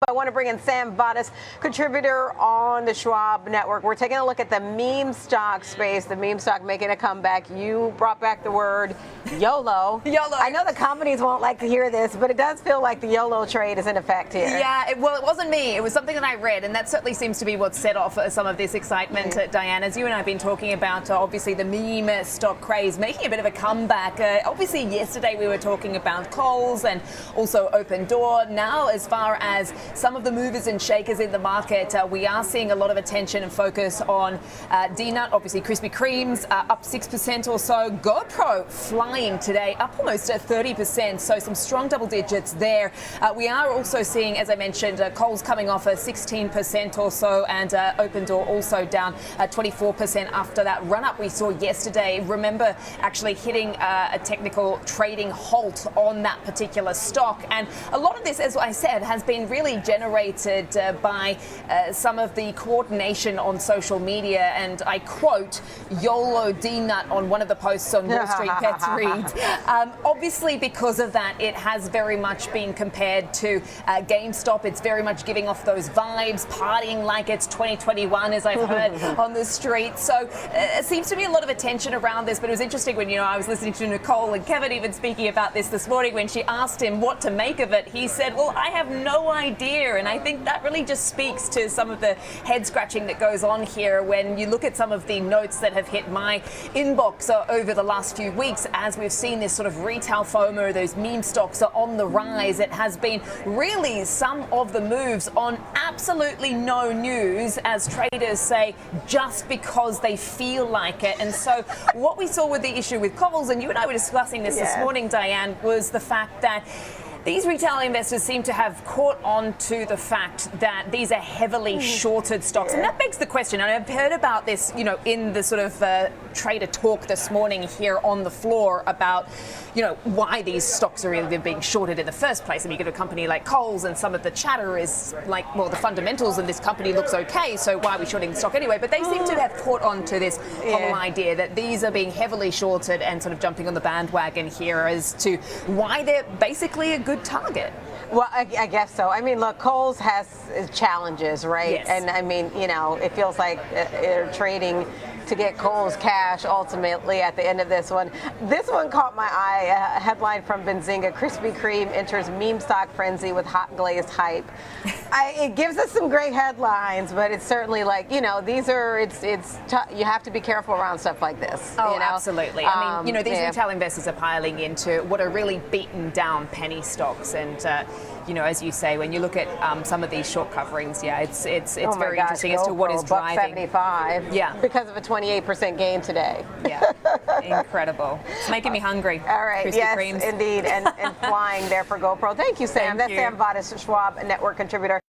I want to bring in Sam Vadas, contributor on the Schwab Network. We're taking a look at the meme stock space, the meme stock making a comeback. You brought back the word YOLO. YOLO. I know the companies won't like to hear this, but it does feel like the YOLO trade is in effect here. Yeah, well, it wasn't me. It was something that I read, and that certainly seems to be what set off some of this excitement, Diane. As you and I have been talking about, obviously, the meme stock craze making a bit of a comeback. Obviously, yesterday we were talking about Kohl's and also Opendoor. Now, as far as some of the movers and shakers in the market, we are seeing a lot of attention and focus on DNUT, obviously Krispy Kreme's up 6% or so. GoPro flying today, up almost 30%, so some strong double digits there. We are also seeing, as I mentioned, Kohl's coming off a 16% or so, and Opendoor also down 24% after that run-up we saw yesterday. Remember actually hitting a technical trading halt on that particular stock, and a lot of this, as I said, has been really generated by some of the coordination on social media, and I quote YOLO DNUT on one of the posts on Wall Street Bets reads. Obviously, because of that, it has very much been compared to GameStop. It's very much giving off those vibes, partying like it's 2021, as I've heard on the street. So it seems to be a lot of attention around this, but it was interesting when, I was listening to Nicole and Kevin even speaking about this morning. When she asked him what to make of it, he said, well, I have no idea. And I think that really just speaks to some of the head scratching that goes on here when you look at some of the notes that have hit my inbox over the last few weeks. As we've seen this sort of retail FOMO, those meme stocks are on the rise. It has been really some of the moves on absolutely no news, as traders say, just because they feel like it. And so what we saw with the issue with Kohl's, and you and I were discussing this this morning, Diane, was the fact that these retail investors seem to have caught on to the fact that these are heavily shorted stocks. And that begs the question, and I've heard about this, in the sort of trader talk this morning here on the floor about, why these stocks are really being shorted in the first place. I mean, you get a company like Kohl's and some of the chatter is like, well, the fundamentals in this company looks okay, so why are we shorting the stock anyway? But they seem to have caught on to this whole idea that these are being heavily shorted and sort of jumping on the bandwagon here as to why they're basically a good target. Well, I guess so. I mean, look, Kohl's has challenges, right? Yes. And I mean, it feels like they're trading to get Kohl's cash ultimately at the end of this one. This one caught my eye. A headline from Benzinga: Krispy Kreme enters meme stock frenzy with hot glazed hype. It gives us some great headlines, but it's certainly like, these are, you have to be careful around stuff like this. Oh, absolutely. I mean, these retail investors are piling into what are really beaten down penny stocks. And, as you say, when you look at some of these short coverings, it's very interesting as to what is driving. $1.75. Yeah. Because of a 28% gain today. Yeah. Incredible. It's making me hungry. All right. Krispy Yes, Kremes. indeed. And flying there for GoPro. Thank you, Sam. Thank That's you. Sam Vadas, Schwab Network contributor.